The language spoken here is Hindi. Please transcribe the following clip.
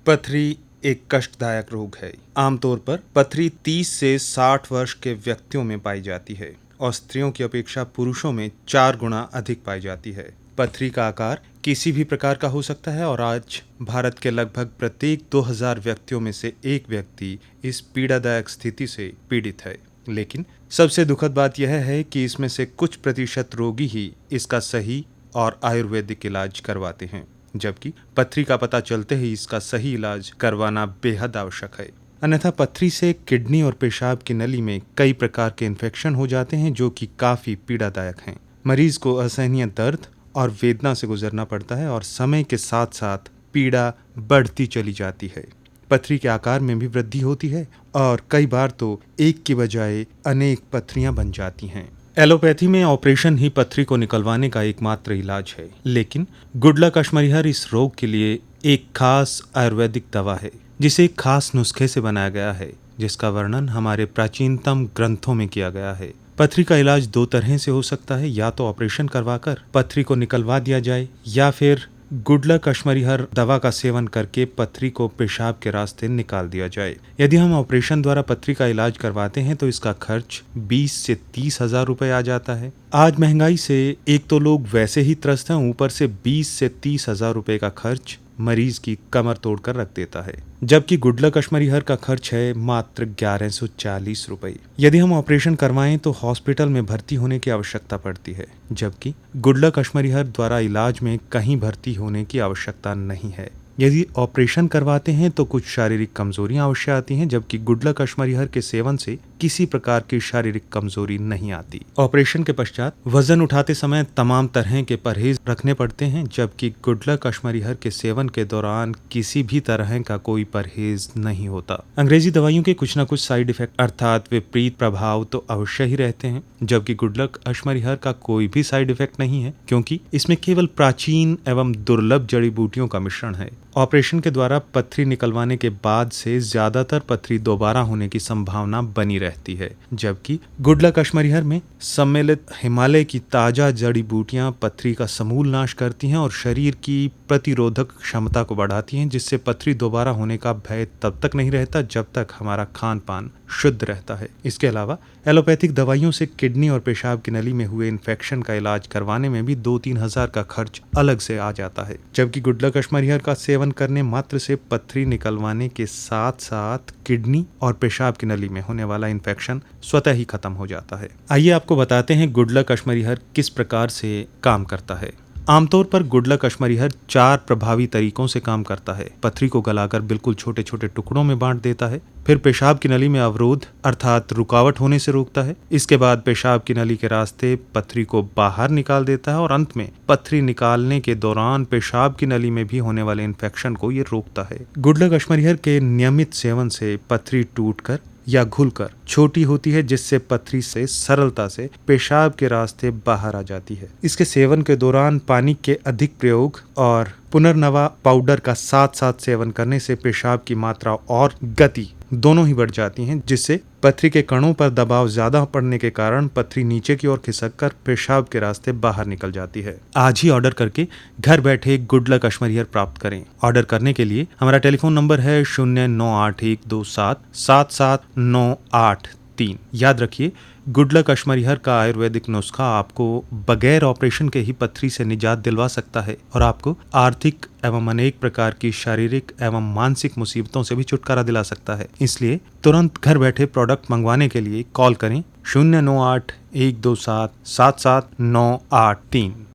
पथरी एक कष्टदायक रोग है। आमतौर पर पथरी 30 से 60 वर्ष के व्यक्तियों में पाई जाती है और स्त्रियों की अपेक्षा पुरुषों में 4 गुना अधिक पाई जाती है। पथरी का आकार किसी भी प्रकार का हो सकता है और आज भारत के लगभग प्रत्येक 2000 व्यक्तियों में से एक व्यक्ति इस पीड़ादायक स्थिति से पीड़ित है। लेकिन सबसे दुखद बात यह है कि इसमें से कुछ प्रतिशत रोगी ही इसका सही और आयुर्वेदिक इलाज करवाते हैं, जबकि पथरी का पता चलते ही इसका सही इलाज करवाना बेहद आवश्यक है। अन्यथा पथरी से किडनी और पेशाब की नली में कई प्रकार के इन्फेक्शन हो जाते हैं जो कि काफी पीड़ादायक हैं। मरीज को असहनीय दर्द और वेदना से गुजरना पड़ता है और समय के साथ साथ पीड़ा बढ़ती चली जाती है। पथरी के आकार में भी वृद्धि होती है और कई बार तो एक की बजाय अनेक पथरियां बन जाती हैं। एलोपैथी में ऑपरेशन ही पथरी को निकलवाने का एकमात्र इलाज है, लेकिन गुडलक अश्मरिहर इस रोग के लिए एक खास आयुर्वेदिक दवा है जिसे एक खास नुस्खे से बनाया गया है, जिसका वर्णन हमारे प्राचीनतम ग्रंथों में किया गया है। पथरी का इलाज 2 तरह से हो सकता है, या तो ऑपरेशन करवाकर पथरी को निकलवा दिया जाए या फिर गुडलक अश्मरिहर दवा का सेवन करके पथरी को पेशाब के रास्ते निकाल दिया जाए। यदि हम ऑपरेशन द्वारा पथरी का इलाज करवाते हैं तो इसका खर्च 20 से 30 हजार रुपए आ जाता है। आज महंगाई से एक तो लोग वैसे ही त्रस्त हैं, ऊपर से 20 से 30 हजार रुपए का खर्च मरीज की कमर तोड़कर रख देता है, जबकि गुडलक अश्मरिहर का खर्च है मात्र 1140 रुपए। यदि हम ऑपरेशन करवाएं तो हॉस्पिटल में भर्ती होने की आवश्यकता पड़ती है, जबकि गुडलक अश्मरिहर द्वारा इलाज में कहीं भर्ती होने की आवश्यकता नहीं है। यदि ऑपरेशन करवाते हैं तो कुछ शारीरिक कमजोरियां अवश्य आती हैं, जबकि गुडलक अश्मरिहर के सेवन से किसी प्रकार की शारीरिक कमजोरी नहीं आती। ऑपरेशन के पश्चात वजन उठाते समय तमाम तरह के परहेज रखने पड़ते हैं, जबकि गुडलक अश्मरिहर के सेवन के दौरान किसी भी तरह का कोई परहेज नहीं होता। अंग्रेजी दवाइयों के कुछ न कुछ साइड इफेक्ट अर्थात विपरीत प्रभाव तो अवश्य ही रहते हैं, जबकि गुडलक अश्मरिहर का कोई भी साइड इफेक्ट नहीं है, क्योंकि इसमें केवल प्राचीन एवं दुर्लभ जड़ी बूटियों का मिश्रण है। ऑपरेशन के द्वारा पथरी निकलवाने के बाद से ज्यादातर पथरी दोबारा होने की संभावना बनी रहती है, जबकि गुडलक अश्मरिहर में सम्मिलित हिमालय की ताजा जड़ी बूटियां पथरी का समूल नाश करती हैं और शरीर की प्रतिरोधक क्षमता को बढ़ाती हैं, जिससे पथरी दोबारा होने का भय तब तक नहीं रहता जब तक हमारा खान पान शुद्ध रहता है। इसके अलावा एलोपैथिक दवाइयों से किडनी और पेशाब की नली में हुए इन्फेक्शन का इलाज करवाने में भी 2-3 हजार का खर्च अलग से आ जाता है, जबकि गुडलक अश्मरिहर का सेवन करने मात्र से पथरी निकलवाने के साथ साथ किडनी और पेशाब की नली में होने वाला इन्फेक्शन स्वतः ही खत्म हो जाता है। आइए आपको बताते हैं गुडलक अश्मरिहर किस प्रकार से काम करता है। आमतौर पर गुडलक अश्मरिहर 4 प्रभावी तरीकों से काम करता है। पथरी को गलाकर बिल्कुल छोटे छोटे टुकड़ों में बांट देता है, फिर पेशाब की नली में अवरोध अर्थात रुकावट होने से रोकता है, इसके बाद पेशाब की नली के रास्ते पथरी को बाहर निकाल देता है और अंत में पथरी निकालने के दौरान पेशाब की नली में भी होने वाले इन्फेक्शन को ये रोकता है। गुडलक अश्मरिहर के नियमित सेवन से पथरी टूटकर या घुलकर छोटी होती है, जिससे पथरी से सरलता से पेशाब के रास्ते बाहर आ जाती है। इसके सेवन के दौरान पानी के अधिक प्रयोग और पुनर्नवा पाउडर का साथ साथ सेवन करने से पेशाब की मात्रा और गति दोनों ही बढ़ जाती हैं, जिससे पथरी के कणों पर दबाव ज्यादा पड़ने के कारण पथरी नीचे की ओर खिसककर पेशाब के रास्ते बाहर निकल जाती है। आज ही ऑर्डर करके घर बैठे गुडलक अश्मरिहर प्राप्त करें। ऑर्डर करने के लिए हमारा टेलीफोन नंबर है 0981277798 याद रखिए, गुडलक अश्मरिहर का आयुर्वेदिक नुस्खा आपको बगैर ऑपरेशन के ही पथरी से निजात दिलवा सकता है और आपको आर्थिक एवं अनेक प्रकार की शारीरिक एवं मानसिक मुसीबतों से भी छुटकारा दिला सकता है। इसलिए तुरंत घर बैठे प्रोडक्ट मंगवाने के लिए कॉल करें 0981277798 3।